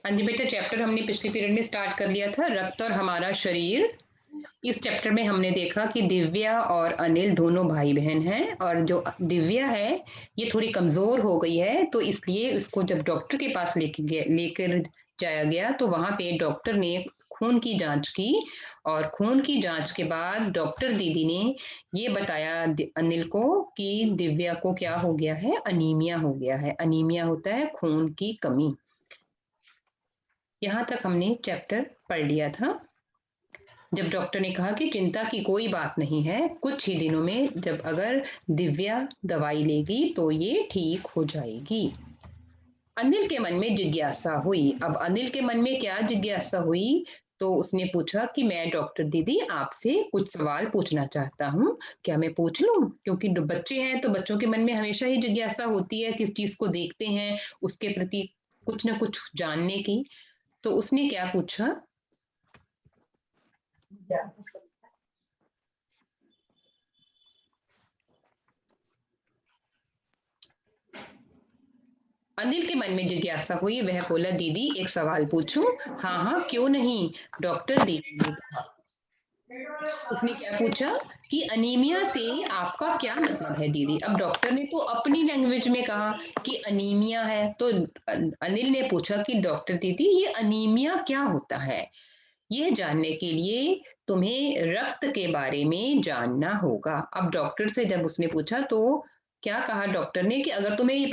हाँ जी बेटा, चैप्टर हमने पिछले पीरियड में स्टार्ट कर लिया था, रक्त और हमारा शरीर। इस चैप्टर में हमने देखा कि दिव्या और अनिल दोनों भाई बहन हैं, और जो दिव्या है ये थोड़ी कमजोर हो गई है, तो इसलिए उसको जब डॉक्टर के पास लेकर जाया गया तो वहां पे डॉक्टर ने खून की जांच की, और खून की जांच के बाद डॉक्टर दीदी ने ये बताया अनिल को कि दिव्या को क्या हो गया है, अनीमिया हो गया है। अनीमिया होता है खून की कमी। यहाँ तक हमने चैप्टर पढ़ लिया था। जब डॉक्टर ने कहा कि चिंता की कोई बात नहीं है, कुछ ही दिनों में जब अगर दिव्या दवाई लेगी तो ये ठीक हो जाएगी। अनिल के मन में जिज्ञासा हुई। अब अनिल के मन में क्या जिज्ञासा हुई, तो उसने पूछा कि मैं डॉक्टर दीदी आपसे कुछ सवाल पूछना चाहता हूँ, क्या मैं पूछ लूँ? क्योंकि बच्चे हैं तो बच्चों के मन में हमेशा ही जिज्ञासा होती है, किस चीज को देखते हैं उसके प्रति कुछ ना कुछ जानने की। तो उसने क्या पूछा? अनिल के मन में जिज्ञासा हुई, वह बोला दीदी एक सवाल पूछूं? हाँ हाँ क्यों नहीं, डॉक्टर दीदी ने कहा। उसने क्या पूछा कि अनीमिया से आपका क्या मतलब है दीदी? अब डॉक्टर ने तो अपनी लैंग्वेज में कहा कि अनीमिया है, तो अनिल ने पूछा कि डॉक्टर दीदी ये अनीमिया क्या होता है? ये जानने के लिए तुम्हें रक्त के बारे में जानना होगा। अब डॉक्टर से जब उसने पूछा तो क्या कहा डॉक्टर ने कि अगर तुम्हें ये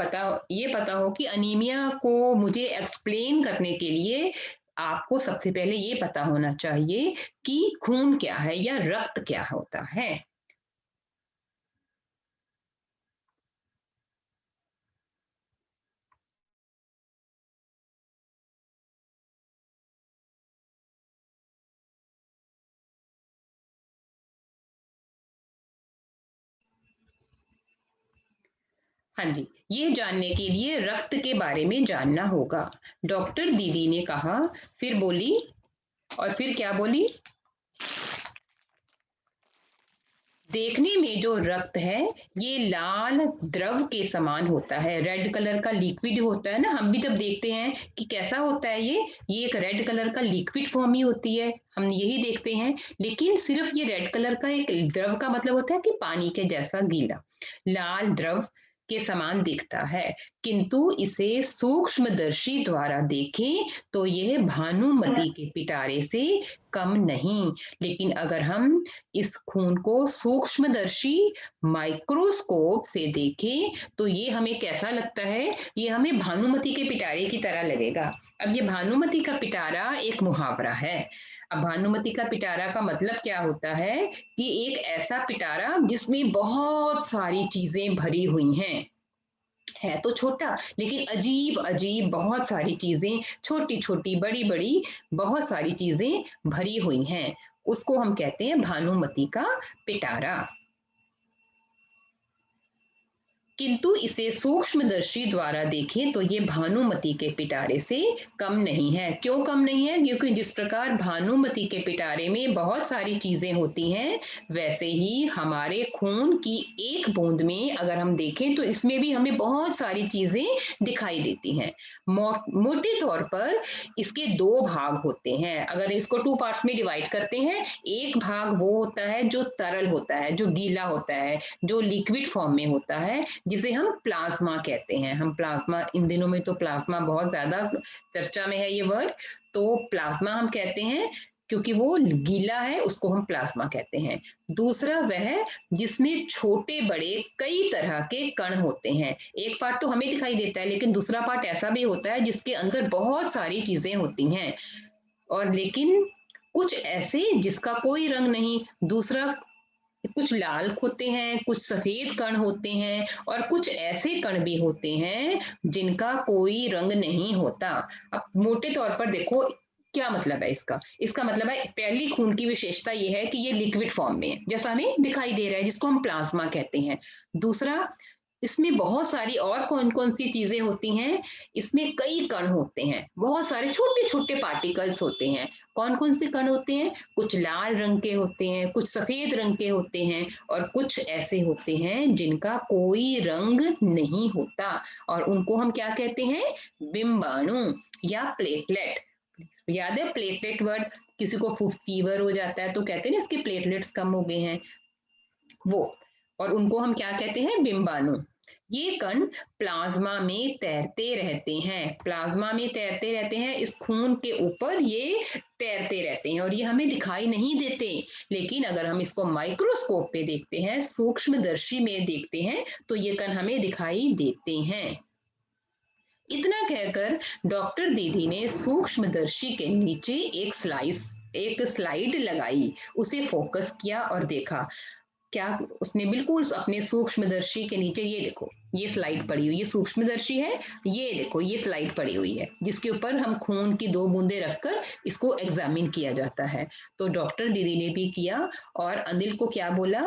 पता हो कि अनीमिया को मुझे एक्सप्लेन करने के लिए आपको सबसे पहले ये पता होना चाहिए कि खून क्या है या रक्त क्या होता है। हाँ जी, ये जानने के लिए रक्त के बारे में जानना होगा, डॉक्टर दीदी ने कहा। फिर बोली, और फिर क्या बोली? देखने में जो रक्त है ये लाल द्रव के समान होता है, रेड कलर का लिक्विड होता है ना। हम भी जब देखते हैं कि कैसा होता है ये एक रेड कलर का लिक्विड फॉर्म ही होती है, हम यही देखते हैं। लेकिन सिर्फ ये रेड कलर का एक द्रव का मतलब होता है कि पानी के जैसा गीला लाल द्रव के समान दिखता है, किंतु इसे सूक्ष्मदर्शी द्वारा देखें तो यह भानुमति के पिटारे से कम नहीं। लेकिन अगर हम इस खून को सूक्ष्मदर्शी माइक्रोस्कोप से देखें तो ये हमें कैसा लगता है, ये हमें भानुमति के पिटारे की तरह लगेगा। अब ये भानुमति का पिटारा एक मुहावरा है। अब भानुमति का पिटारा का मतलब क्या होता है कि एक ऐसा पिटारा जिसमें बहुत सारी चीजें भरी हुई हैं, है तो छोटा लेकिन अजीब अजीब बहुत सारी चीजें, छोटी छोटी बड़ी बड़ी बहुत सारी चीजें भरी हुई हैं, उसको हम कहते हैं भानुमति का पिटारा। किंतु इसे सूक्ष्मदर्शी द्वारा देखें तो ये भानुमति के पिटारे से कम नहीं है। क्यों कम नहीं है? क्योंकि जिस प्रकार भानुमति के पिटारे में बहुत सारी चीजें होती हैं, वैसे ही हमारे खून की एक बूंद में अगर हम देखें तो इसमें भी हमें बहुत सारी चीजें दिखाई देती हैं। मोटे तौर पर इसके दो भाग होते हैं। अगर इसको टू पार्ट्स में डिवाइड करते हैं, एक भाग वो होता है जो तरल होता है, जो गीला होता है, जो लिक्विड फॉर्म में होता है, जिसे हम प्लाज्मा कहते हैं। हम प्लाज्मा, इन दिनों में तो प्लाज्मा बहुत ज्यादा चर्चा में है ये वर्ड, तो प्लाज्मा हम कहते हैं क्योंकि वो गीला है, उसको हम प्लाज्मा कहते हैं। दूसरा वह जिसमें छोटे बड़े कई तरह के कण होते हैं। एक पार्ट तो हमें दिखाई देता है, लेकिन दूसरा पार्ट ऐसा भी होता है जिसके अंदर बहुत सारी चीजें होती हैं, और लेकिन कुछ ऐसे जिसका कोई रंग नहीं। दूसरा, कुछ लाल होते हैं, कुछ सफेद कण होते हैं, और कुछ ऐसे कण भी होते हैं जिनका कोई रंग नहीं होता। अब मोटे तौर पर देखो क्या मतलब है इसका। इसका मतलब है, पहली खून की विशेषता यह है कि ये लिक्विड फॉर्म में है, जैसा हमें दिखाई दे रहा है, जिसको हम प्लाज्मा कहते हैं। दूसरा, इसमें बहुत सारी और कौन-कौन सी चीज़ें होती हैं, इसमें कई कण होते हैं, बहुत सारे छोटे-छोटे पार्टिकल्स होते हैं। कौन-कौन से कण होते हैं? कुछ लाल रंग के होते हैं, कुछ सफ़ेद रंग के होते हैं और कुछ ऐसे होते हैं जिनका कोई रंग नहीं होता और उनको हम क्या कहते हैं? बिंबाणु या प्लेटलेट। याद है प्लेटलेट वर्ड? किसी को फीवर हो जाता है तो कहते हैं ना इसके प्लेटलेट्स कम हो गए हैं, वो। और उनको हम क्या कहते हैं? बिंबाणु। ये कण प्लाज्मा में तैरते रहते हैं, प्लाज्मा में तैरते रहते हैं, इस खून के ऊपर ये तैरते रहते हैं और ये हमें दिखाई नहीं देते। लेकिन अगर हम इसको माइक्रोस्कोप पे देखते हैं, सूक्ष्मदर्शी में देखते हैं, तो ये कण हमें दिखाई देते हैं। इतना कहकर डॉक्टर दीदी ने सूक्ष्मदर्शी के नीचे एक स्लाइड लगाई, उसे फोकस किया और देखा। क्या उसने बिल्कुल अपने सूक्ष्मदर्शी के नीचे, ये देखो ये स्लाइड पड़ी हुई, ये सूक्ष्मदर्शी है, ये देखो ये स्लाइड पड़ी हुई है जिसके ऊपर हम खून की 2 बूंदे रखकर इसको एग्जामिन किया जाता है। तो डॉक्टर दीदी ने भी किया और अनिल को क्या बोला?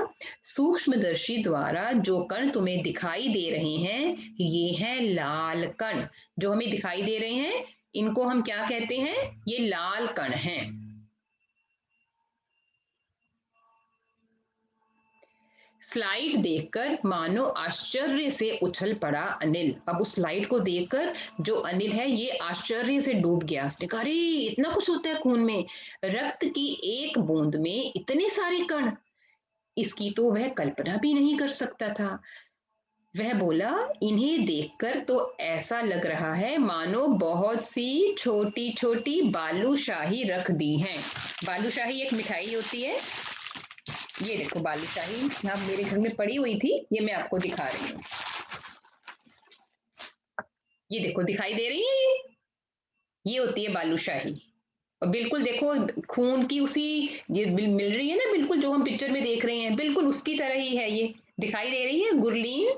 सूक्ष्मदर्शी द्वारा जो कण तुम्हें दिखाई दे रहे हैं ये हैं लाल कण। जो हमें दिखाई दे रहे हैं इनको हम क्या कहते हैं? ये लाल कण हैं। स्लाइड देखकर मानो आश्चर्य से उछल पड़ा अनिल। अब उस स्लाइड को देखकर जो अनिल है ये आश्चर्य से डूब गया। उसने कहा, अरे इतना कुछ होता है खून में, रक्त की एक बूंद में इतने सारे कण, इसकी तो वह कल्पना भी नहीं कर सकता था। वह बोला, इन्हें देखकर तो ऐसा लग रहा है मानो बहुत सी छोटी छोटी बालूशाही रख दी हैं। बालूशाही एक मिठाई होती है, ये देखो बालूशाही यहाँ मेरे घर में पड़ी हुई थी, ये मैं आपको दिखा रही हूँ। ये देखो दिखाई दे रही है, ये होती है बालूशाही। और बिल्कुल देखो खून की उसी, ये मिल रही है ना, बिल्कुल जो हम पिक्चर में देख रहे हैं बिल्कुल उसकी तरह ही है। ये दिखाई दे रही है गुरलीन,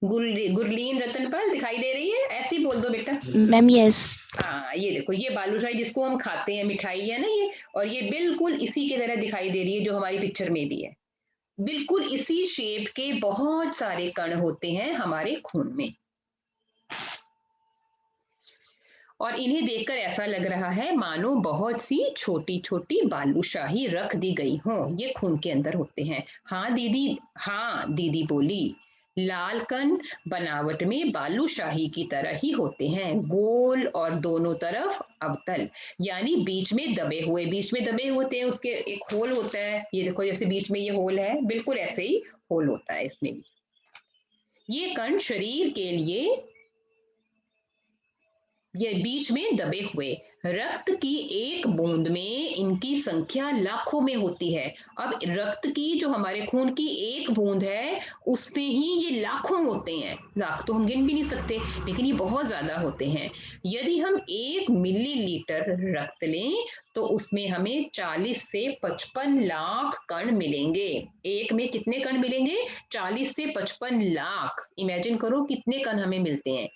गुरलीन रतनपाल दिखाई दे रही है? ऐसे ही बोल दो बेटा। Ma'am yes. हाँ ये देखो ये बालूशाही जिसको हम खाते हैं, मिठाई है ना ये, और ये बिल्कुल इसी की तरह दिखाई दे रही है जो हमारी पिक्चर में भी है। बिल्कुल इसी शेप के बहुत सारे कण होते हैं हमारे खून में और इन्हें देखकर ऐसा लग रहा है मानो बहुत सी छोटी छोटी बालूशाही रख दी गई हो, ये खून के अंदर होते हैं। हाँ दीदी बोली, लाल कण बनावट में बालूशाही की तरह ही होते हैं, गोल और दोनों तरफ अवतल, यानी बीच में दबे हुए, बीच में दबे होते हैं, उसके एक होल होता है, ये देखो जैसे बीच में ये होल है, बिल्कुल ऐसे ही होल होता है इसमें भी। ये कण शरीर के लिए, ये बीच में दबे हुए, रक्त की एक बूंद में इनकी संख्या लाखों में होती है। अब रक्त की जो हमारे खून की एक बूंद है उसमें ही ये लाखों होते हैं, लाख तो हम गिन भी नहीं सकते, लेकिन ये बहुत ज्यादा होते हैं। यदि हम 1 मिलीलीटर रक्त लें तो उसमें हमें 40 से 55 लाख कण मिलेंगे। एक में कितने कण मिलेंगे? 40 से 55 लाख। इमेजिन करो कितने कण हमें मिलते हैं।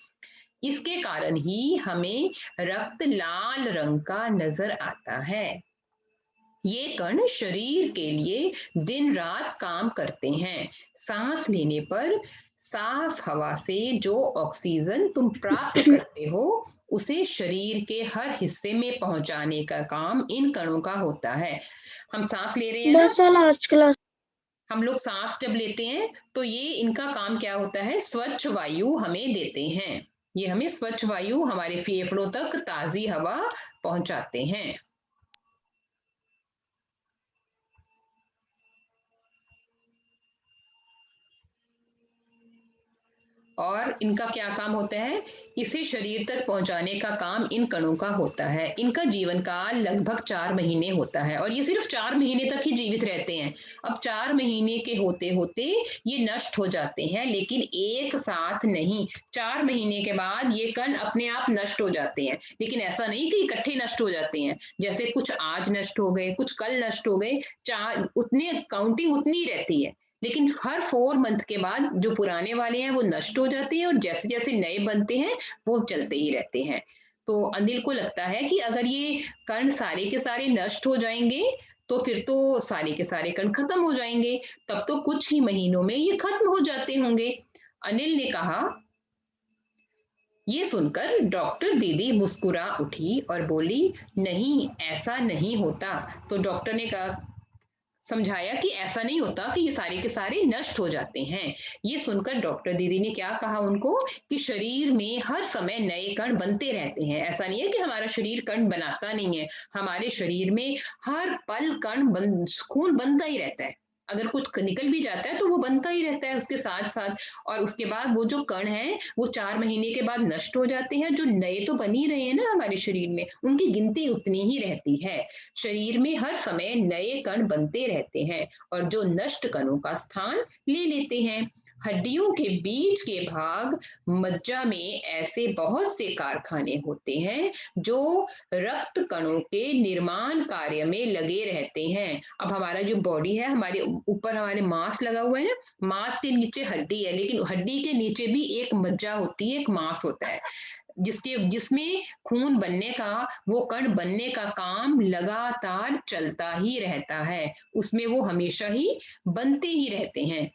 इसके कारण ही हमें रक्त लाल रंग का नजर आता है। ये कण शरीर के लिए दिन रात काम करते हैं। सांस लेने पर साफ हवा से जो ऑक्सीजन तुम प्राप्त करते हो उसे शरीर के हर हिस्से में पहुंचाने का काम इन कणों का होता है। हम सांस ले रहे हैं ना, लास्ट क्लास। हम लोग सांस जब लेते हैं तो ये इनका काम क्या होता है? स्वच्छ वायु हमें देते हैं। ये हमें स्वच्छ वायु, हमारे फेफड़ों तक ताजी हवा पहुंचाते हैं। और इनका क्या काम होता है? इसे शरीर तक पहुंचाने का काम इन कणों का होता है। इनका जीवन काल लगभग 4 महीने होता है और ये सिर्फ 4 महीने तक ही जीवित रहते हैं। अब 4 महीने के होते होते ये नष्ट हो जाते हैं, लेकिन एक साथ नहीं। 4 महीने के बाद ये कण अपने आप नष्ट हो जाते हैं, लेकिन ऐसा नहीं कि इकट्ठे नष्ट हो जाते हैं। जैसे कुछ आज नष्ट हो गए, कुछ कल नष्ट हो गए, चार उतने काउंटिंग उतनी ही रहती है। लेकिन हर 4 मंथ के बाद जो पुराने वाले हैं वो नष्ट हो जाते हैं और जैसे जैसे नए बनते हैं वो चलते ही रहते हैं। तो अनिल को लगता है कि अगर ये कण सारे के सारे नष्ट हो जाएंगे तो फिर तो सारे के सारे कण खत्म हो जाएंगे, तब तो कुछ ही महीनों में ये खत्म हो जाते होंगे। अनिल ने कहा। ये सुनकर डॉक्टर दीदी मुस्कुरा उठी और बोली, नहीं ऐसा नहीं होता। तो डॉक्टर ने कहा, समझाया कि ऐसा नहीं होता कि ये सारे के सारे नष्ट हो जाते हैं। ये सुनकर डॉक्टर दीदी ने क्या कहा उनको, कि शरीर में हर समय नए कण बनते रहते हैं। ऐसा नहीं है कि हमारा शरीर कण बनाता नहीं है, हमारे शरीर में हर पल खून बनता ही रहता है। अगर कुछ निकल भी जाता है तो वो बनता ही रहता है उसके साथ साथ। और उसके बाद वो जो कण हैं वो 4 महीने के बाद नष्ट हो जाते हैं। जो नए तो बन ही रहे हैं ना हमारे शरीर में, उनकी गिनती उतनी ही रहती है। शरीर में हर समय नए कण बनते रहते हैं और जो नष्ट कणों का स्थान ले लेते हैं। हड्डियों के बीच के भाग मज्जा में ऐसे बहुत से कारखाने होते हैं जो रक्त कणों के निर्माण कार्य में लगे रहते हैं। अब हमारा जो बॉडी है, हमारे ऊपर हमारे मांस लगा हुआ है ना, मांस के नीचे हड्डी है, लेकिन हड्डी के नीचे भी एक मज्जा होती है, एक मांस होता है, जिसमें खून बनने का, वो कण बनने का काम लगातार चलता ही रहता है। उसमें वो हमेशा ही बनते ही रहते हैं।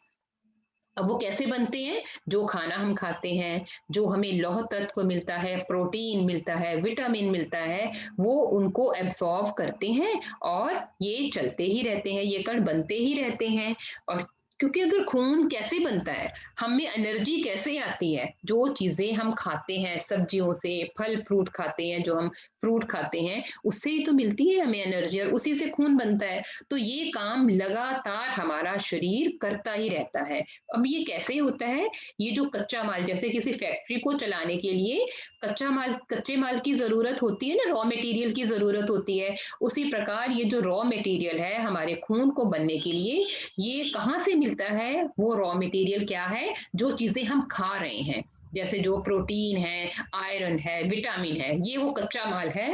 अब वो कैसे बनते हैं, जो खाना हम खाते हैं, जो हमें लौह तत्व मिलता है, प्रोटीन मिलता है, विटामिन मिलता है, वो उनको एब्सॉर्ब करते हैं और ये चलते ही रहते हैं, ये कण बनते ही रहते हैं। और क्योंकि अगर खून कैसे बनता है, हमें एनर्जी कैसे आती है, जो चीजें हम खाते हैं, सब्जियों से, फल फ्रूट खाते हैं, जो हम फ्रूट खाते हैं उससे ही तो मिलती है हमें एनर्जी, और उसी से खून बनता है। तो ये काम लगातार हमारा शरीर करता ही रहता है। अब ये कैसे होता है, ये जो कच्चा माल, जैसे किसी फैक्ट्री को चलाने के लिए कच्चे माल की जरूरत होती है ना, रॉ मटेरियल की जरूरत होती है, उसी प्रकार ये जो रॉ मटेरियल है हमारे खून को बनने के लिए, ये कहाँ से मिलता है, वो रॉ मटेरियल क्या है, जो चीजें हम खा रहे हैं, जैसे जो प्रोटीन है, आयरन है, विटामिन है, ये वो कच्चा माल है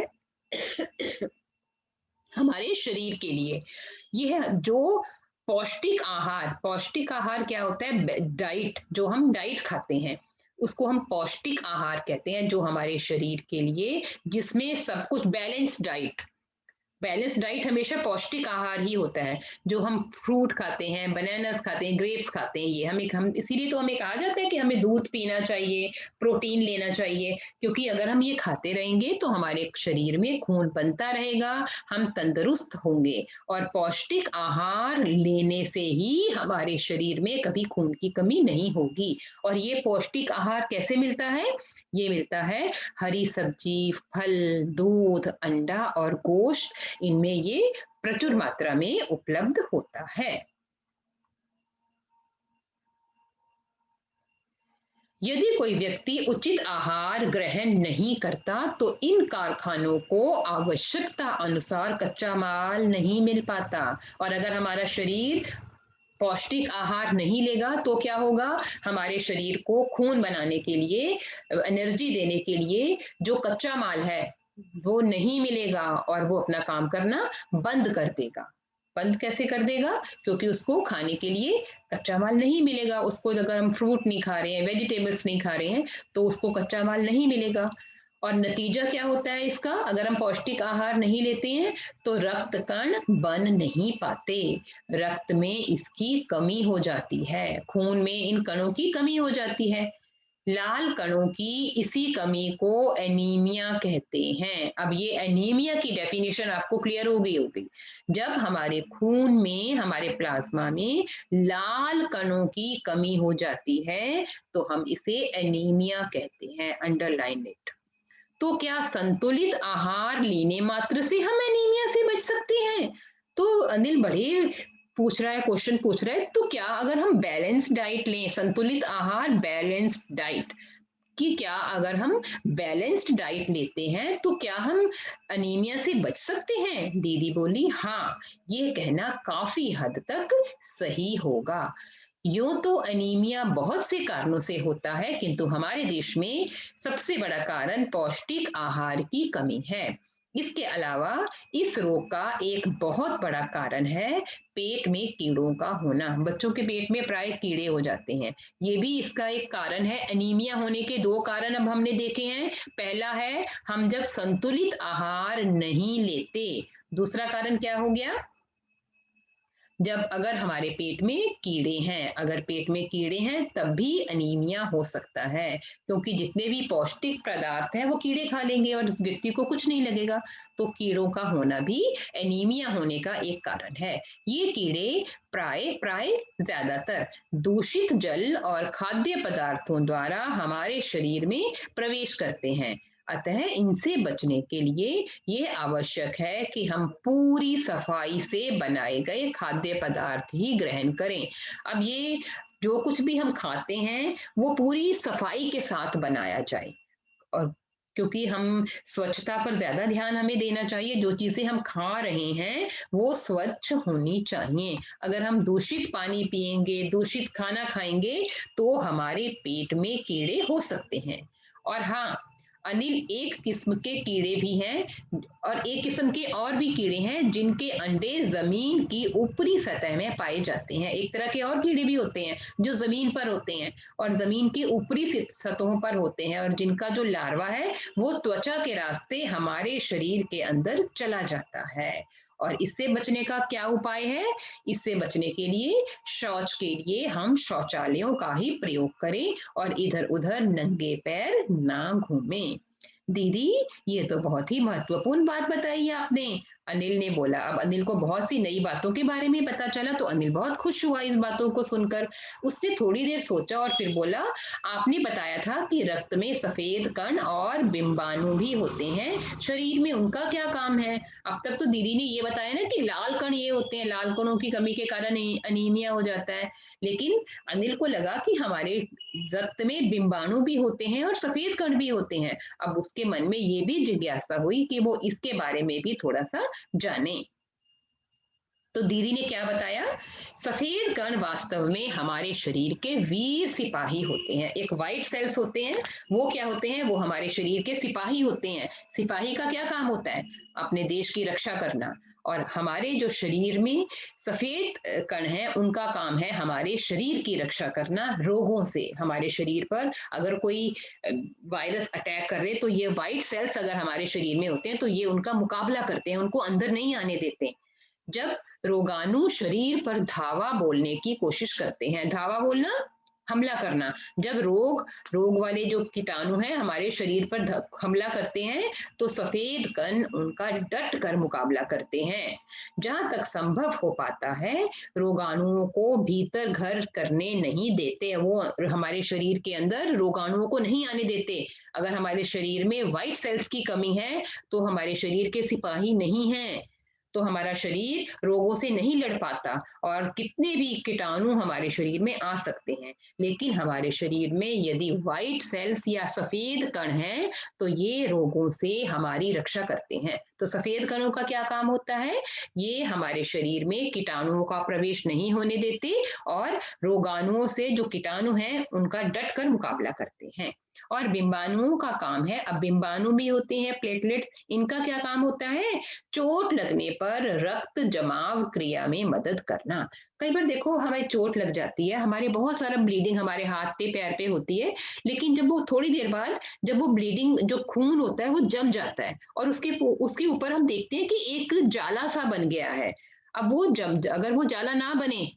हमारे शरीर के लिए। ये है जो पौष्टिक आहार, पौष्टिक आहार क्या होता है, डाइट, जो हम डाइट खाते हैं उसको हम पौष्टिक आहार कहते हैं, जो हमारे शरीर के लिए, जिसमें सब कुछ बैलेंस डाइट, बैलेंस डाइट हमेशा पौष्टिक आहार ही होता है। जो हम फ्रूट खाते हैं, बनानास खाते हैं, ग्रेप्स खाते हैं, ये हम इसीलिए तो हमें कहा जाता है कि हमें दूध पीना चाहिए, प्रोटीन लेना चाहिए, क्योंकि अगर हम ये खाते रहेंगे तो हमारे शरीर में खून बनता रहेगा, हम तंदुरुस्त होंगे। और पौष्टिक आहार लेने से ही हमारे शरीर में कभी खून की कमी नहीं होगी। और ये पौष्टिक आहार कैसे मिलता है, ये मिलता है हरी सब्जी, फल, दूध, अंडा और गोश्त, इनमें ये प्रचुर मात्रा में उपलब्ध होता है। यदि कोई व्यक्ति उचित आहार ग्रहण नहीं करता तो इन कारखानों को आवश्यकता अनुसार कच्चा माल नहीं मिल पाता। और अगर हमारा शरीर पौष्टिक आहार नहीं लेगा तो क्या होगा, हमारे शरीर को खून बनाने के लिए, एनर्जी देने के लिए जो कच्चा माल है वो नहीं मिलेगा और वो अपना काम करना बंद कर देगा। बंद कैसे कर देगा, क्योंकि उसको खाने के लिए कच्चा माल नहीं मिलेगा। उसको अगर हम फ्रूट नहीं खा रहे हैं, वेजिटेबल्स नहीं खा रहे हैं, तो उसको कच्चा माल नहीं मिलेगा। और नतीजा क्या होता है इसका, अगर हम पौष्टिक आहार नहीं लेते हैं तो रक्त कण बन नहीं पाते, रक्त में इसकी कमी हो जाती है, खून में इन कणों की कमी हो जाती है। लाल कणों की इसी कमी को एनीमिया कहते हैं। अब ये एनीमिया की डेफिनेशन आपको क्लियर हो गई होगी। जब हमारे खून में, हमारे प्लाज्मा में लाल कणों की कमी हो जाती है तो हम इसे एनीमिया कहते हैं, अंडरलाइन इट। तो क्या संतुलित आहार लेने मात्र से हम एनीमिया से बच सकते हैं? तो अनिल बड़े पूछ रहा है, क्वेश्चन पूछ रहा है, तो क्या अगर हम बैलेंस डाइट लें, संतुलित आहार बैलेंस्ड डाइट, कि क्या अगर हम बैलेंस्ड डाइट लेते हैं तो क्या हम अनीमिया से बच सकते हैं? दीदी बोली, हाँ, ये कहना काफी हद तक सही होगा। यूं तो अनीमिया बहुत से कारणों से होता है, किंतु हमारे देश में सबसे बड़ा कारण पौष्टिक आहार की कमी है। इसके अलावा इस रोग का एक बहुत बड़ा कारण है पेट में कीड़ों का होना। बच्चों के पेट में प्राय कीड़े हो जाते हैं, ये भी इसका एक कारण है। एनीमिया होने के दो कारण अब हमने देखे हैं। पहला है हम जब संतुलित आहार नहीं लेते, दूसरा कारण क्या हो गया, जब अगर हमारे पेट में कीड़े हैं, अगर पेट में कीड़े हैं तब भी अनीमिया हो सकता है, क्योंकि जितने भी पौष्टिक पदार्थ हैं वो कीड़े खा लेंगे और उस व्यक्ति को कुछ नहीं लगेगा। तो कीड़ों का होना भी एनीमिया होने का एक कारण है। ये कीड़े प्राय प्राय ज्यादातर दूषित जल और खाद्य पदार्थों द्वारा हमारे शरीर में प्रवेश करते हैं। अतः इनसे बचने के लिए ये आवश्यक है कि हम पूरी सफाई से बनाए गए खाद्य पदार्थ ही ग्रहण करें। अब ये जो कुछ भी हम खाते हैं वो पूरी सफाई के साथ बनाया जाए, और क्योंकि हम स्वच्छता पर ज्यादा ध्यान हमें देना चाहिए। जो चीजें हम खा रहे हैं वो स्वच्छ होनी चाहिए। अगर हम दूषित पानी पिएंगे, दूषित खाना खाएंगे तो हमारे पेट में कीड़े हो सकते हैं। और हाँ अनिल, एक किस्म के कीड़े भी हैं और एक किस्म के और भी कीड़े हैं जिनके अंडे जमीन की ऊपरी सतह में पाए जाते हैं। एक तरह के और कीड़े भी होते हैं जो जमीन पर होते हैं और जमीन की ऊपरी सतहों पर होते हैं, और जिनका जो लार्वा है वो त्वचा के रास्ते हमारे शरीर के अंदर चला जाता है। और इससे बचने का क्या उपाय है? इससे बचने के लिए शौच के लिए हम शौचालयों का ही प्रयोग करें और इधर उधर नंगे पैर ना घूमें। दीदी, ये तो बहुत ही महत्वपूर्ण बात बताई है आपने, अनिल ने बोला। अब अनिल को बहुत सी नई बातों के बारे में पता चला तो अनिल बहुत खुश हुआ इस बातों को सुनकर। उसने थोड़ी देर सोचा और फिर बोला, आपने बताया था कि रक्त में सफेद कण और बिंबाणु भी होते हैं, शरीर में उनका क्या काम है? अब तक तो दीदी ने ये बताया ना कि लाल कण ये होते हैं, लाल कणों की कमी के कारण अनीमिया हो जाता है। लेकिन अनिल को लगा कि हमारे रक्त में बिंबाणु भी होते हैं और सफेद कण भी होते हैं। अब उसके मन में ये भी जिज्ञासा हुई कि वो इसके बारे में भी थोड़ा सा जाने। तो दीदी ने क्या बताया? सफेद कण वास्तव में हमारे शरीर के वीर सिपाही होते हैं। एक व्हाइट सेल्स होते हैं, वो क्या होते हैं? वो हमारे शरीर के सिपाही होते हैं। सिपाही का क्या काम होता है? अपने देश की रक्षा करना। और हमारे जो शरीर में सफेद कण हैं उनका काम है हमारे शरीर की रक्षा करना रोगों से। हमारे शरीर पर अगर कोई वायरस अटैक कर दे तो ये व्हाइट सेल्स अगर हमारे शरीर में होते हैं तो ये उनका मुकाबला करते हैं, उनको अंदर नहीं आने देते। जब रोगाणु शरीर पर धावा बोलने की कोशिश करते हैं, धावा बोलना, हमला करना, जब रोग वाले जो कीटाणु हैं हमारे शरीर पर हमला करते हैं तो सफेद कण उनका डट कर मुकाबला करते हैं। जहां तक संभव हो पाता है रोगाणुओं को भीतर घर करने नहीं देते, वो हमारे शरीर के अंदर रोगाणुओं को नहीं आने देते। अगर हमारे शरीर में व्हाइट सेल्स की कमी है तो हमारे शरीर के सिपाही नहीं हैं, तो हमारा शरीर रोगों से नहीं लड़ पाता और कितने भी कीटाणु हमारे शरीर में आ सकते हैं। लेकिन हमारे शरीर में यदि व्हाइट सेल्स या सफेद कण हैं तो ये रोगों से हमारी रक्षा करते हैं। तो सफेद कणों का क्या काम होता है? ये हमारे शरीर में कीटाणुओं का प्रवेश नहीं होने देते और रोगाणुओं से जो कीटाणु हैं उनका डट कर मुकाबला करते हैं। और बिंबाणुओं का काम है, अब बिंबाणु भी होते हैं प्लेटलेट्स, इनका क्या काम होता है? चोट लगने पर रक्त जमाव क्रिया में मदद करना। कई बार देखो हमें चोट लग जाती है, हमारे बहुत सारा ब्लीडिंग हमारे हाथ पे पैर पे होती है, लेकिन जब वो थोड़ी देर बाद जब वो ब्लीडिंग जो खून होता है वो जम जाता है और उसके ऊपर हम देखते हैं कि एक जाला सा बन गया है। अब वो जम अगर वो जाला ना बने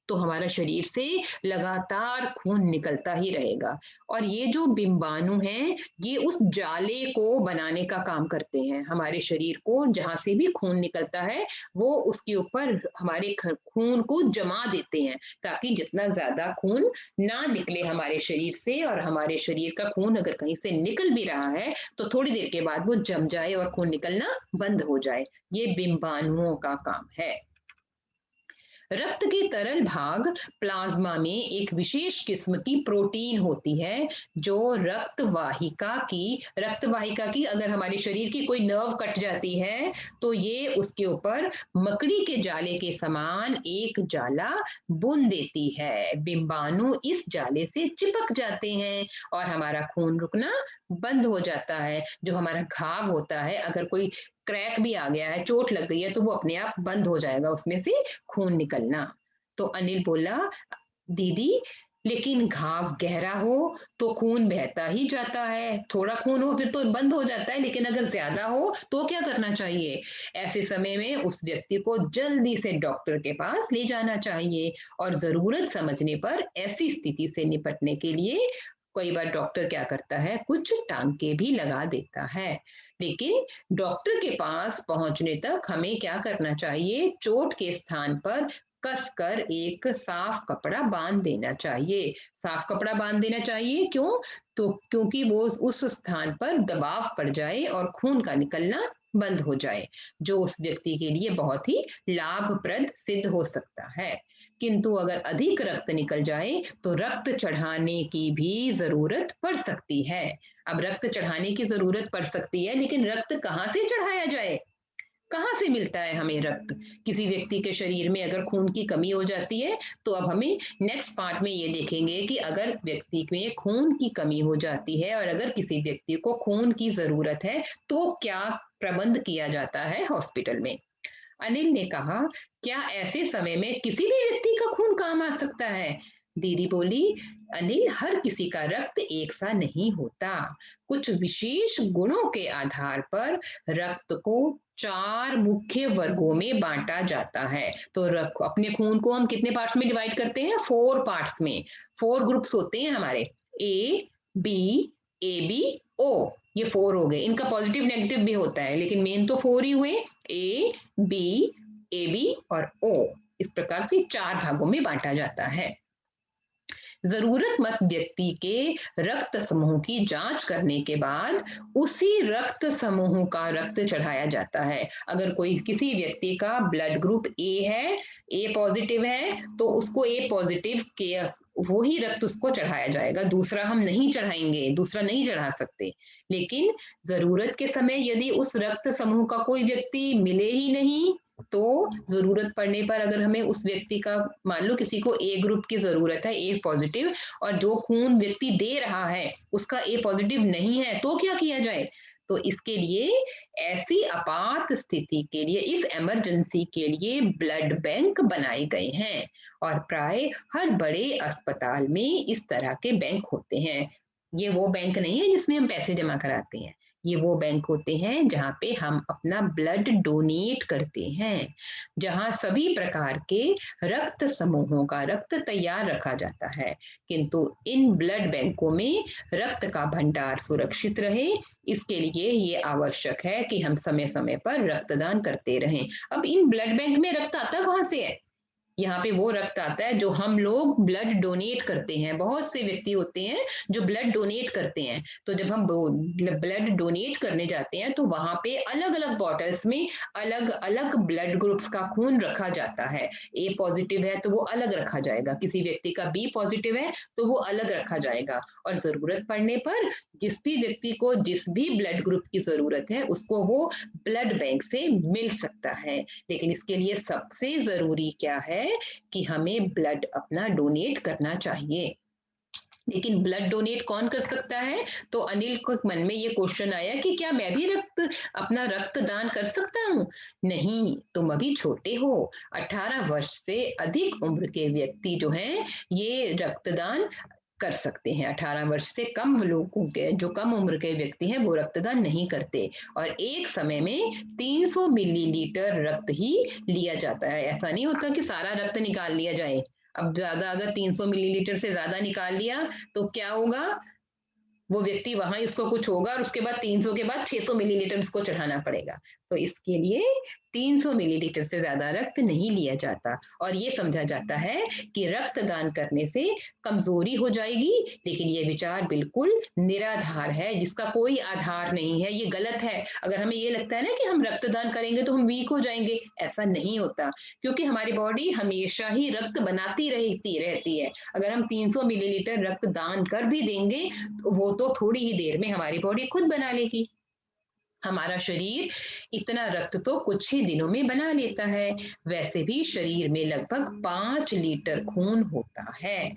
तो हमारा शरीर से लगातार खून निकलता ही रहेगा। और ये जो बिंबाणु हैं ये उस जाले को बनाने का काम करते हैं। हमारे शरीर को जहां से भी खून निकलता है वो उसके ऊपर हमारे खून को जमा देते हैं, ताकि जितना ज्यादा खून ना निकले हमारे शरीर से, और हमारे शरीर का खून अगर कहीं से निकल भी रहा है तो थोड़ी देर के बाद वो जम जाए और खून निकलना बंद हो जाए। ये बिंबाणुओं का काम है। रक्त के तरल भाग प्लाज्मा में एक विशेष किस्म की प्रोटीन होती है जो रक्त वाहिका की अगर हमारे शरीर की कोई नर्व कट जाती है तो ये उसके ऊपर मकड़ी के जाले के समान एक जाला बुन देती है। बिंबाणु इस जाले से चिपक जाते हैं और हमारा खून रुकना बंद हो जाता है। जो हमारा घाव होता है, अगर कोई क्रैक भी आ गया है, चोट लग गई है, तो वो अपने आप बंद हो जाएगा उसमें से खून निकलना। तो अनिल बोला, दीदी लेकिन घाव गहरा हो तो खून बहता ही जाता है, थोड़ा खून हो फिर तो बंद हो जाता है, लेकिन अगर ज्यादा हो तो क्या करना चाहिए? ऐसे समय में उस व्यक्ति को जल्दी से डॉक्टर के पास ले जाना चाहिए और जरूरत समझने पर ऐसी स्थिति से निपटने के लिए कई बार डॉक्टर क्या करता है, कुछ टांके भी लगा देता है। लेकिन डॉक्टर के पास पहुंचने तक हमें क्या करना चाहिए? चोट के स्थान पर कसकर एक साफ कपड़ा बांध देना चाहिए। साफ कपड़ा बांध देना चाहिए क्यों? तो क्योंकि वो उस स्थान पर दबाव पड़ जाए और खून का निकलना बंद हो जाए, जो उस व्यक्ति के लिए बहुत ही लाभप्रद सिद्ध हो सकता है। किंतु अगर अधिक रक्त निकल जाए तो रक्त चढ़ाने की भी जरूरत पड़ सकती है। अब रक्त चढ़ाने की जरूरत पड़ सकती है, लेकिन रक्त कहाँ से चढ़ाया जाए? कहाँ से मिलता है हमें रक्त? किसी व्यक्ति के शरीर में अगर खून की कमी हो जाती है, तो अब हमें नेक्स्ट पार्ट में ये देखेंगे कि अगर व्यक्ति में खून की कमी हो जाती है और अगर किसी व्यक्ति को खून की जरूरत है, तो क्या प्रबंध किया जाता है हॉस्पिटल में। अनिल ने कहा, क्या ऐसे समय में किसी भी व्यक्ति का खून काम आ सकता है? दीदी बोली, अनिल, हर किसी का रक्त एक सा नहीं होता। कुछ विशेष गुणों के आधार पर रक्त को 4 मुख्य वर्गों में बांटा जाता है। तो अपने खून को हम कितने पार्ट्स में डिवाइड करते हैं? 4 पार्ट्स में। 4 ग्रुप्स होते हैं हमारे, ए, बी, ए बी, ओ। ये 4 हो गए। इनका पॉजिटिव नेगेटिव भी होता है, लेकिन मेन तो 4 ही हुए, ए, बी, ए बी और ओ। इस प्रकार से 4 भागों में बांटा जाता है। जरूरतमंद व्यक्ति के रक्त समूह की जांच करने के बाद उसी रक्त समूह का रक्त चढ़ाया जाता है। अगर कोई किसी व्यक्ति का ब्लड ग्रुप ए है, ए पॉजिटिव है, तो उसको ए पॉजिटिव के वो ही रक्त उसको चढ़ाया जाएगा, दूसरा हम नहीं चढ़ाएंगे, दूसरा नहीं चढ़ा सकते। लेकिन जरूरत के समय यदि उस रक्त समूह का कोई व्यक्ति मिले ही नहीं, तो जरूरत पड़ने पर अगर हमें उस व्यक्ति का, मान लो किसी को ए ग्रुप की जरूरत है, ए पॉजिटिव, और जो खून व्यक्ति दे रहा है उसका ए पॉजिटिव नहीं है, तो क्या किया जाए? तो इसके लिए, ऐसी आपात स्थिति के लिए, इस इमरजेंसी के लिए ब्लड बैंक बनाए गए हैं और प्राय हर बड़े अस्पताल में इस तरह के बैंक होते हैं। ये वो बैंक नहीं है जिसमें हम पैसे जमा कराते हैं, ये वो बैंक होते हैं जहाँ पे हम अपना ब्लड डोनेट करते हैं, जहाँ सभी प्रकार के रक्त समूहों का रक्त तैयार रखा जाता है। किंतु इन ब्लड बैंकों में रक्त का भंडार सुरक्षित रहे, इसके लिए ये आवश्यक है कि हम समय समय पर रक्तदान करते रहें। अब इन ब्लड बैंक में रक्त आता कहाँ से है? यहाँ पे वो रक्त आता है जो हम लोग ब्लड डोनेट करते हैं। बहुत से व्यक्ति होते हैं जो ब्लड डोनेट करते हैं, तो जब हम ब्लड डोनेट करने जाते हैं तो वहां पे अलग अलग बॉटल्स में अलग अलग ब्लड ग्रुप्स का खून रखा जाता है। ए पॉजिटिव है तो वो अलग रखा जाएगा, किसी व्यक्ति का बी पॉजिटिव है तो वो अलग रखा जाएगा, और जरूरत पड़ने पर जिस भी व्यक्ति को जिस भी ब्लड ग्रुप की जरूरत है उसको वो ब्लड बैंक से मिल सकता है। लेकिन इसके लिए सबसे जरूरी क्या है कि हमें ब्लड अपना डोनेट करना चाहिए। लेकिन ब्लड डोनेट कौन कर सकता है? तो अनिल को मन में ये क्वेश्चन आया कि क्या मैं भी अपना रक्तदान कर सकता हूँ? नहीं, तुम अभी छोटे हो। 18 वर्ष से अधिक उम्र के व्यक्ति जो हैं ये रक्तदान कर सकते हैं। 18 वर्ष से कम लोगों के, जो कम उम्र के व्यक्ति हैं, वो रक्तदान नहीं करते। और एक समय में 300 मिलीलीटर रक्त ही लिया जाता है। ऐसा नहीं होता कि सारा रक्त निकाल लिया जाए। अब ज्यादा अगर 300 मिलीलीटर से ज्यादा निकाल लिया तो क्या होगा? वो व्यक्ति वहां ही उसको कुछ होगा और उसके बाद 300 के बाद 600 मिलीलीटर उसको चढ़ाना पड़ेगा। तो इसके लिए 300 मिलीलीटर से ज्यादा रक्त नहीं लिया जाता, और ये समझा जाता है कि रक्तदान करने से कमजोरी हो जाएगी। लेकिन ये विचार बिल्कुल निराधार है, जिसका कोई आधार नहीं है, ये गलत है। अगर हमें ये लगता है ना कि हम रक्तदान करेंगे तो हम वीक हो जाएंगे, ऐसा नहीं होता, क्योंकि हमारी बॉडी हमेशा ही रक्त बनाती रहती है। अगर हम 300 मिलीलीटर रक्त दान कर भी देंगे तो वो तो थोड़ी ही देर में हमारी बॉडी खुद बना लेगी। हमारा शरीर इतना रक्त तो कुछ ही दिनों में बना लेता है। वैसे भी शरीर में लगभग 5 लीटर खून होता है।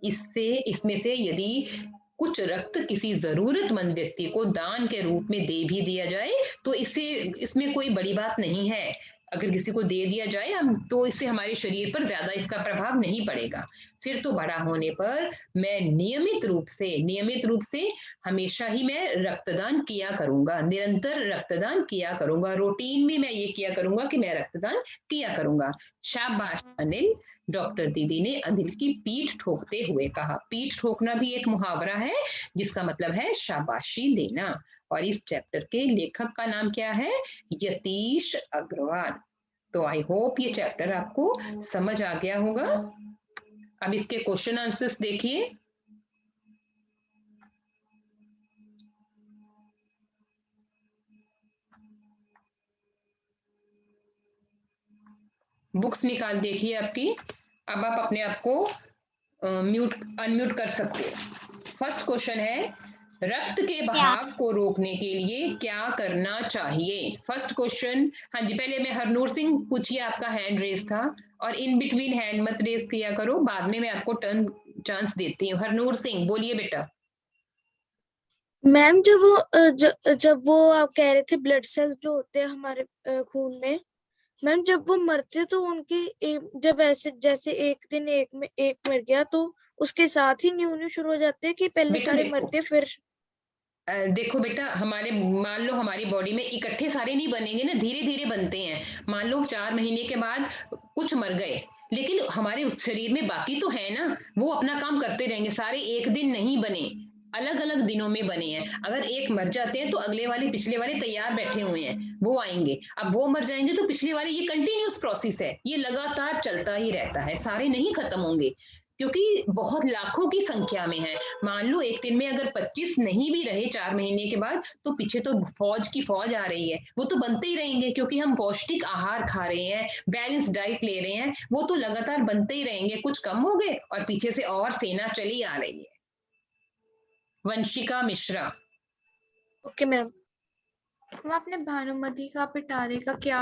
इससे इसमें से यदि कुछ रक्त किसी जरूरतमंद व्यक्ति को दान के रूप में दे भी दिया जाए तो इससे इसमें कोई बड़ी बात नहीं है। अगर किसी को दे दिया जाए हम तो इससे हमारे शरीर पर ज्यादा इसका प्रभाव नहीं पड़ेगा। फिर तो बड़ा होने पर मैं नियमित रूप से हमेशा ही मैं रक्तदान किया करूंगा, निरंतर रक्तदान किया करूंगा, रूटीन में मैं ये किया करूंगा कि मैं रक्तदान किया करूंगा। शाबाश अनिल, डॉक्टर दीदी ने अनिल की पीठ ठोकते हुए कहा। पीठ ठोकना भी एक मुहावरा है जिसका मतलब है शाबाशी देना। और इस चैप्टर के लेखक का नाम क्या है? यतीश अग्रवाल। तो आई होप ये चैप्टर आपको समझ आ गया होगा। अब इसके क्वेश्चन आंसर्स देखिए। बुक्स निकाल देखिए आपकी। अब आप अपने आप को म्यूट अनम्यूट कर सकते हो। फर्स्ट क्वेश्चन है, रक्त के बहाव को रोकने के लिए क्या करना चाहिए? First question. हाँ जी, पहले मैं हरनूर सिंह पूछिए, आपका हैंड रेस था और इन बिटवीन हैंड मत रेस किया करो, बाद में मैं आपको टर्न चांस देती हूँ। हरनूर सिंह बोलिए बेटा। मैम जब वो आप कह रहे थे ब्लड सेल्स जो होते हैं हमारे खून में, मैम जब वो मरते तो उनकी जब ऐसे जैसे एक दिन एक मर गया तो उसके साथ ही न्यू शुरू हो जाते हैं कि पहले सारे मरते फिर? देखो बेटा, मान लो हमारी बॉडी में इकट्ठे सारे नहीं बनेंगे ना, धीरे धीरे बनते हैं। मान लो 4 महीने के बाद कुछ मर गए, लेकिन हमारे उस शरीर में बाकी तो है ना, वो अपना काम करते रहेंगे। सारे एक दिन नहीं बने, अलग अलग दिनों में बने हैं। अगर एक मर जाते हैं तो अगले वाले पिछले वाले तैयार बैठे हुए हैं, वो आएंगे। अब वो मर जाएंगे तो पिछले वाले, ये कंटिन्यूस प्रोसेस है, ये लगातार चलता ही रहता है, सारे नहीं खत्म होंगे क्योंकि बहुत लाखों की संख्या में है। मान लो एक दिन में अगर 25 नहीं भी रहे 4 महीने के बाद, तो पीछे तो फौज की फौज आ रही है, वो तो बनते ही रहेंगे क्योंकि हम पौष्टिक आहार खा रहे हैं, बैलेंस डाइट ले रहे हैं, वो तो लगातार बनते ही रहेंगे। कुछ कम हो गए और पीछे से और सेना चली आ रही है। वंशिका मिश्रा। Okay ma'am. आपने भानुमति का पिटारे का क्या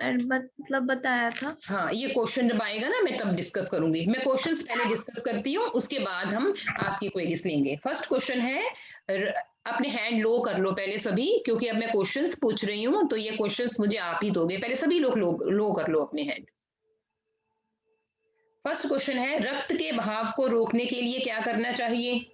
मतलब बताया था? हाँ, ये क्वेश्चन जब आएगा ना मैं तब डिस्कस करूंगी। मैं क्वेश्चंस पहले डिस्कस करती हूँ, उसके बाद हम आपकी क्वेरीज लेंगे। फर्स्ट क्वेश्चन है, अपने हैंड लो कर लो पहले सभी, क्योंकि अब मैं क्वेश्चंस पूछ रही हूँ तो ये क्वेश्चंस मुझे आप ही दोगे। पहले सभी लोग लो कर लो अपने हैंड। फर्स्ट क्वेश्चन है, रक्त के बहाव को रोकने के लिए क्या करना चाहिए?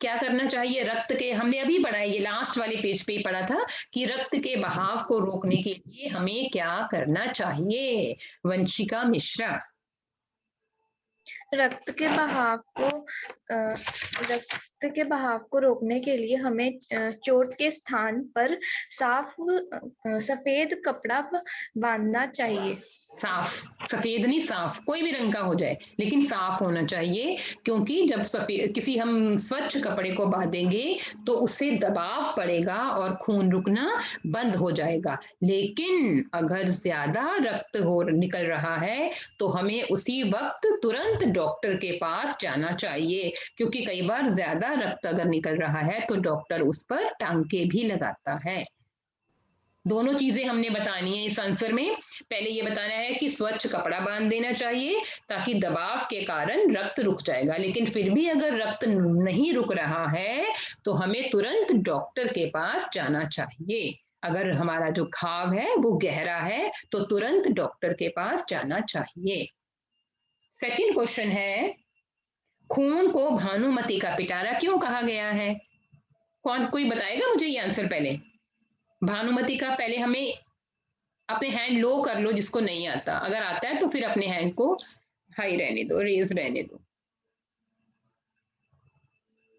क्या करना चाहिए? रक्त के, हमने अभी पढ़ा है, ये लास्ट वाले पेज पे पढ़ा था कि रक्त के बहाव को रोकने के लिए हमें क्या करना चाहिए? वंशिका मिश्रा। रक्त के बहाव को रोकने के लिए हमें चोट के स्थान पर साफ सफेद कपड़ा बांधना चाहिए। साफ, सफेद नहीं, साफ, कोई भी रंग का हो जाए लेकिन साफ होना चाहिए, क्योंकि जब किसी हम स्वच्छ कपड़े को बांधेंगे तो उससे दबाव पड़ेगा और खून रुकना बंद हो जाएगा। लेकिन अगर ज्यादा रक्त निकल रहा है तो हमें उसी वक्त तुरंत डॉक्टर के पास जाना चाहिए, क्योंकि कई बार ज्यादा रक्त अगर निकल रहा है तो डॉक्टर उस पर टांके भी लगाता है। दोनों चीजें हमने बतानी है इस आंसर में। पहले ये बताना है कि स्वच्छ कपड़ा बांध देना चाहिए ताकि दबाव के कारण रक्त रुक जाएगा, लेकिन फिर भी अगर रक्त नहीं रुक रहा है तो हमें तुरंत डॉक्टर के पास जाना चाहिए। अगर हमारा जो घाव है वो गहरा है तो तुरंत डॉक्टर के पास जाना चाहिए। सेकंड क्वेश्चन है, खून को भानुमति का पिटारा क्यों कहा गया है? कोई बताएगा मुझे ये आंसर? पहले भानुमति का, पहले हमें अपने हैंड लो कर लो जिसको नहीं आता, अगर आता है तो फिर अपने हैंड को हाई रहने दो, रेज रहने दो।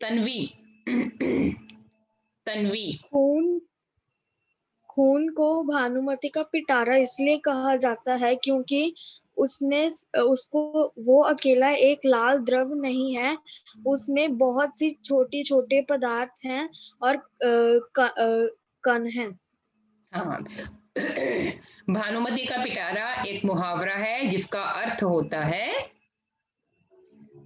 तन्वी। तन्वी। खून को भानुमति का पिटारा इसलिए कहा जाता है क्योंकि उसको वो अकेला एक लाल द्रव नहीं है, उसमें बहुत सी छोटे छोटे पदार्थ हैं और कण हैं। हाँ, भानुमति का पिटारा एक मुहावरा है जिसका अर्थ होता है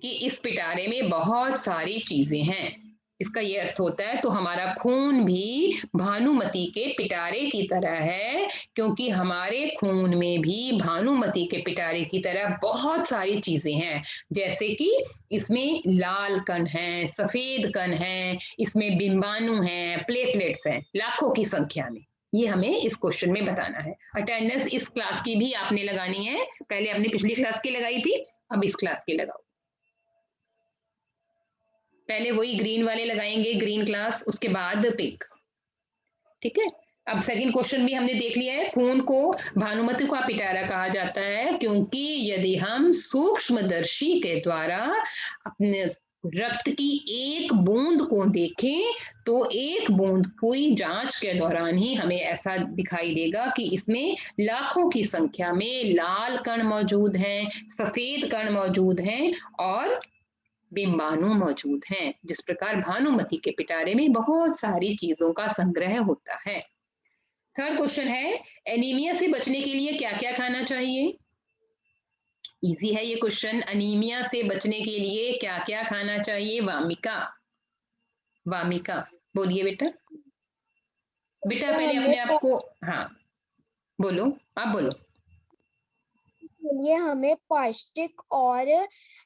कि इस पिटारे में बहुत सारी चीजें हैं। इसका ये अर्थ होता है, तो हमारा खून भी भानुमति के पिटारे की तरह है, क्योंकि हमारे खून में भी भानुमति के पिटारे की तरह बहुत सारी चीजें हैं। जैसे कि इसमें लाल कण हैं, सफेद कण हैं, इसमें बिंबाणु हैं, प्लेटलेट्स हैं, लाखों की संख्या में। ये हमें इस क्वेश्चन में बताना है। अटेंडेंस इस क्लास की भी आपने लगानी है, पहले आपने पिछली क्लास की लगाई थी, अब इस क्लास की लगाओ। पहले वही ग्रीन वाले लगाएंगे, ग्रीन क्लास, उसके बाद पिंक, ठीक है। अब सेकंड क्वेश्चन भी हमने देख लिया है। खून को भानुमति का पिटारा कहा जाता है क्योंकि यदि हम सूक्ष्मदर्शी के द्वारा अपने रक्त की एक बूंद को देखें तो एक बूंद की जांच के दौरान ही हमें ऐसा दिखाई देगा कि इसमें लाखों की संख्या में लाल कण मौजूद हैं, सफेद कण मौजूद हैं और बिंबाणु मौजूद हैं। जिस प्रकार भानुमति के पिटारे में बहुत सारी चीजों का संग्रह होता है। थर्ड क्वेश्चन है, एनीमिया से बचने के लिए क्या क्या खाना चाहिए? इजी है ये क्वेश्चन। अनीमिया से बचने के लिए क्या क्या खाना चाहिए? वामिका, वामिका बोलिए बेटा। बेटा पहले अपने आप को, हाँ बोलो, आप बोलो। के लिए हमें पौष्टिक और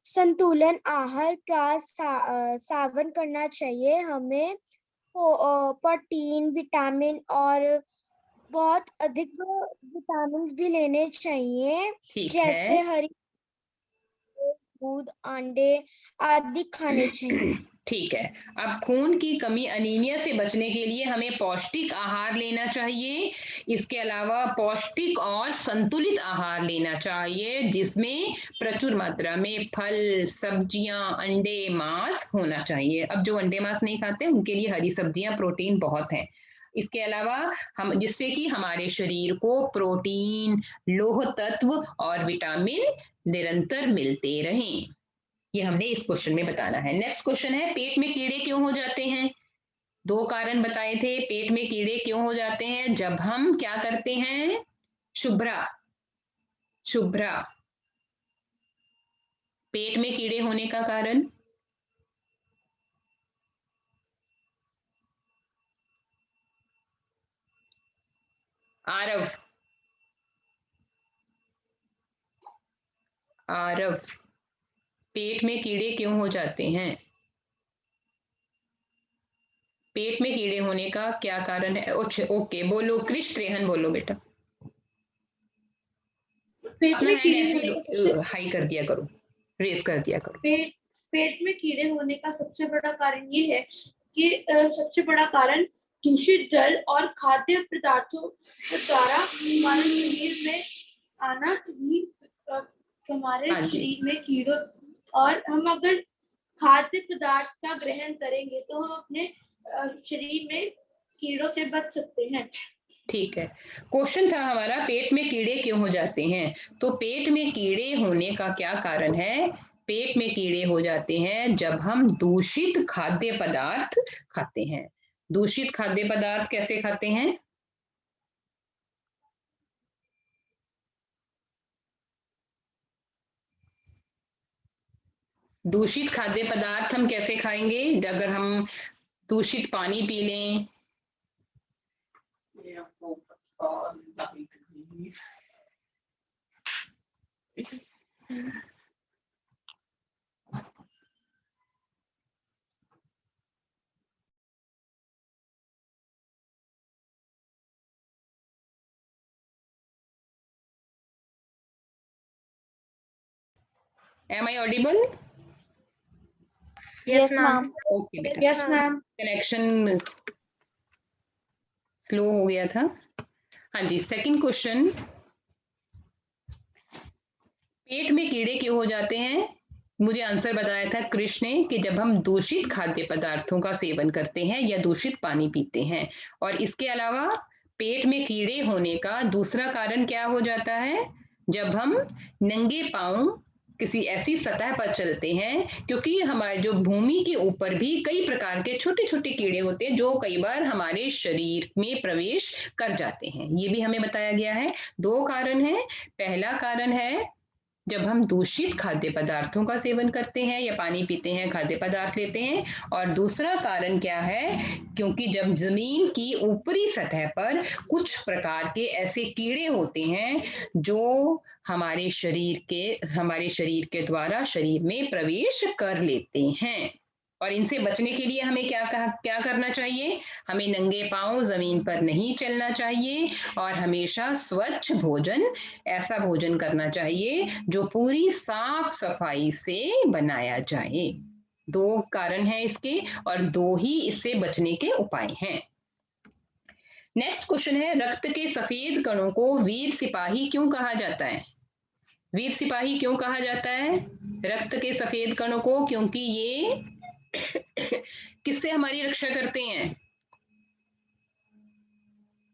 संतुलन आहार का सेवन करना चाहिए। हमें प्रोटीन, विटामिन और बहुत अधिक विटामिन भी लेने चाहिए, जैसे हरी दूध, अंडे आदि खाने चाहिए। ठीक है। अब खून की कमी अनीमिया से बचने के लिए हमें पौष्टिक आहार लेना चाहिए। इसके अलावा पौष्टिक और संतुलित आहार लेना चाहिए जिसमें प्रचुर मात्रा में फल, सब्जियां, अंडे, मांस होना चाहिए। अब जो अंडे मांस नहीं खाते उनके लिए हरी सब्जियां, प्रोटीन बहुत है। इसके अलावा हम जिससे कि हमारे शरीर को प्रोटीन, लौह तत्व और विटामिन निरंतर मिलते रहें। ये हमने इस क्वेश्चन में बताना है। नेक्स्ट क्वेश्चन है, पेट में कीड़े क्यों हो जाते हैं? दो कारण बताए थे पेट में कीड़े क्यों हो जाते हैं। जब हम क्या करते हैं? शुभ्रा, शुभ्रा, पेट में कीड़े होने का कारण? आरव, आरव, पेट में कीड़े क्यों हो जाते हैं? पेट में कीड़े होने का क्या कारण है? ओके, बोलो क्रिश त्रेहन, बोलो बेटा। पेट अपना में हैंड कीड़े होने का सबसे ऐसे हाई कर दिया करो, रेज कर दिया करो। पेट में कीड़े होने का सबसे बड़ा कारण ये है कि सबसे बड़ा कारण दूषित जल और खाद्य पदार्थों द्वारा हमारे शरीर में आना ही हमारे शरीर में कीड़ों, और हम अगर खाद्य पदार्थ का ग्रहण करेंगे तो हम अपने शरीर में कीड़ों से बच सकते हैं। ठीक है। क्वेश्चन था हमारा पेट में कीड़े क्यों हो जाते हैं। तो पेट में कीड़े होने का क्या कारण है? पेट में कीड़े हो जाते हैं जब हम दूषित खाद्य पदार्थ खाते हैं। दूषित खाद्य पदार्थ कैसे खाते हैं? दूषित खाद्य पदार्थ हम कैसे खाएंगे? अगर हम दूषित पानी पी लें, Am I audible? Yes, ma'am. Okay बेटा। Yes, ma'am. कनेक्शन स्लो हो गया था। हाँ जी, सेकंड क्वेश्चन, पेट में कीड़े क्यों हो जाते हैं? मुझे आंसर बताया था कृष ने कि जब हम दूषित खाद्य पदार्थों का सेवन करते हैं या दूषित पानी पीते हैं। और इसके अलावा पेट में कीड़े होने का दूसरा कारण क्या हो जाता है? जब हम नंगे पांव किसी ऐसी सतह पर चलते हैं, क्योंकि हमारे जो भूमि के ऊपर भी कई प्रकार के छोटे छोटे कीड़े होते हैं जो कई बार हमारे शरीर में प्रवेश कर जाते हैं। ये भी हमें बताया गया है। दो कारण है। पहला कारण है जब हम दूषित खाद्य पदार्थों का सेवन करते हैं या पानी पीते हैं, खाद्य पदार्थ लेते हैं। और दूसरा कारण क्या है? क्योंकि जब जमीन की ऊपरी सतह पर कुछ प्रकार के ऐसे कीड़े होते हैं जो हमारे शरीर के द्वारा शरीर में प्रवेश कर लेते हैं। और इनसे बचने के लिए हमें क्या करना चाहिए? हमें नंगे पांव जमीन पर नहीं चलना चाहिए और हमेशा स्वच्छ भोजन, ऐसा भोजन करना चाहिए जो पूरी साफ सफाई से बनाया जाए। 2 कारण हैं इसके और 2 ही इससे बचने के उपाय हैं। नेक्स्ट क्वेश्चन है, रक्त के सफेद कणों को वीर सिपाही क्यों कहा जाता है? वीर सिपाही क्यों कहा जाता है रक्त के सफेद कणों को? क्योंकि ये किससे हमारी रक्षा करते हैं?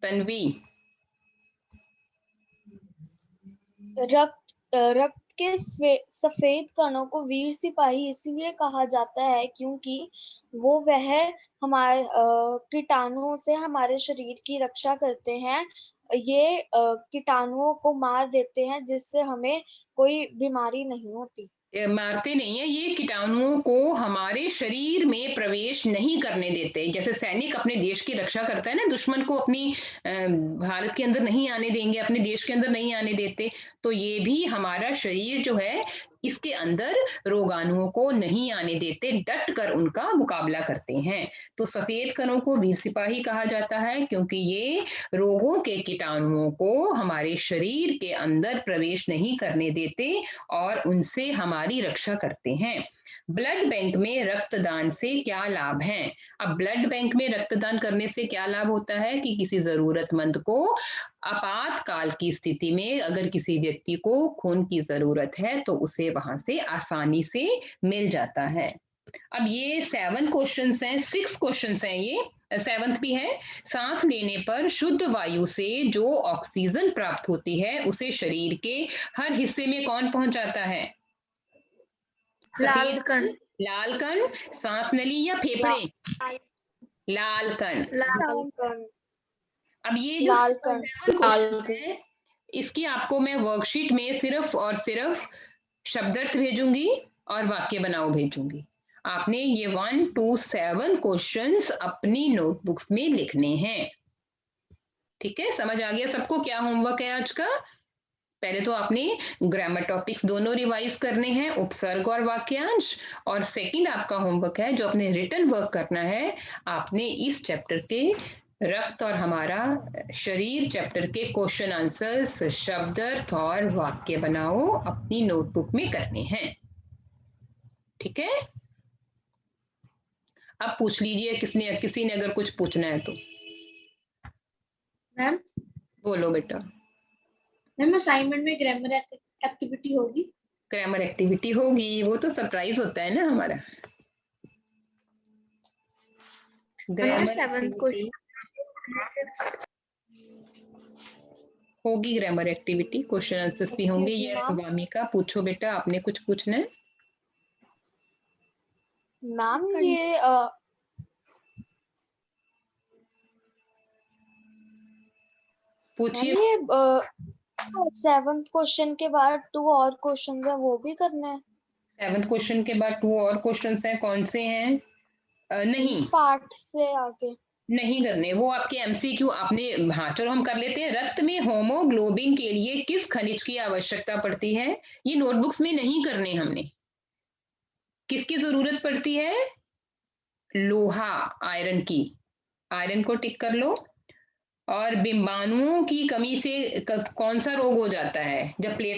तन्वी। रक्त के सफेद कणों को वीर सिपाही इसलिए कहा जाता है क्योंकि वह हमारे कीटाणुओं से हमारे शरीर की रक्षा करते हैं। ये कीटाणुओं को मार देते हैं जिससे हमें कोई बीमारी नहीं होती। मारते नहीं है, ये कीटाणुओं को हमारे शरीर में प्रवेश नहीं करने देते। जैसे सैनिक अपने देश की रक्षा करता है ना, दुश्मन को अपनी भारत के अंदर नहीं आने देंगे, अपने देश के अंदर नहीं आने देते, तो ये भी हमारा शरीर जो है इसके अंदर रोगाणुओं को नहीं आने देते, डट कर उनका मुकाबला करते हैं। तो सफेद कणों को वीर सिपाही कहा जाता है क्योंकि ये रोगों के कीटाणुओं को हमारे शरीर के अंदर प्रवेश नहीं करने देते और उनसे हमारी रक्षा करते हैं। ब्लड बैंक में रक्तदान से क्या लाभ हैं? अब ब्लड बैंक में रक्तदान करने से क्या लाभ होता है कि किसी जरूरतमंद को आपातकाल की स्थिति में अगर किसी व्यक्ति को खून की जरूरत है तो उसे वहां से आसानी से मिल जाता है। अब ये 7 क्वेश्चंस हैं, 6 क्वेश्चंस हैं, ये 7th भी है। सांस लेने पर शुद्ध वायु से जो ऑक्सीजन प्राप्त होती है उसे शरीर के हर हिस्से में कौन पहुंचाता है? लाल कण। लाल कण, सांस नली या फेफड़े? लाल कण। अब ये जो 7 क्वेश्चन है इसकी आपको मैं वर्कशीट में सिर्फ और सिर्फ शब्दार्थ भेजूंगी और वाक्य बनाओ भेजूंगी। आपने ये 1 to 7 क्वेश्चंस अपनी नोटबुक्स में लिखने हैं। ठीक है, समझ आ गया सबको क्या होमवर्क है आज का? पहले तो आपने ग्रामर टॉपिक्स दोनों रिवाइज करने हैं, उपसर्ग और वाक्यांश, और सेकंड आपका होमवर्क है जो अपने रिटन वर्क करना है, आपने इस चैप्टर के रक्त और हमारा शरीर चैप्टर के क्वेश्चन आंसर्स, शब्दार्थ और वाक्य बनाओ अपनी नोटबुक में करने हैं। ठीक है, अब पूछ लीजिए किसी ने अगर कुछ पूछना है तो। मैम बोलो बेटा। मैम असाइनमेंट में ग्रामर एक्टिविटी होगी? ग्रामर एक्टिविटी होगी, वो तो सरप्राइज होता है ना हमारा। ग्रामर एक्टिविटी होगी, ग्रामर एक्टिविटी, क्वेश्चन आंसर्स भी होंगे। यस वामिका, पूछो बेटा, आपने कुछ पूछना है? मैम ये पूछिए। 7th क्वेश्चन के बाद 2 और क्वेश्चन है वो भी करना है? 7th क्वेश्चन के बाद 2 और क्वेश्चंस हैं, कौन से हैं? नहीं, पार्ट से आगे नहीं करने, वो आपके एमसीक्यू आपने, हाँ चलो हम कर लेते हैं। रक्त में होमोग्लोबिन के लिए किस खनिज की आवश्यकता पड़ती है? ये नोटबुक्स में नहीं करने हमने। किसकी जरूरत पड़ती है? लोहा, आयरन की। आयरन को टिक कर लो। और बिंबाणुओं की कमी से कौन सा रोग हो जाता है? जब प्लेट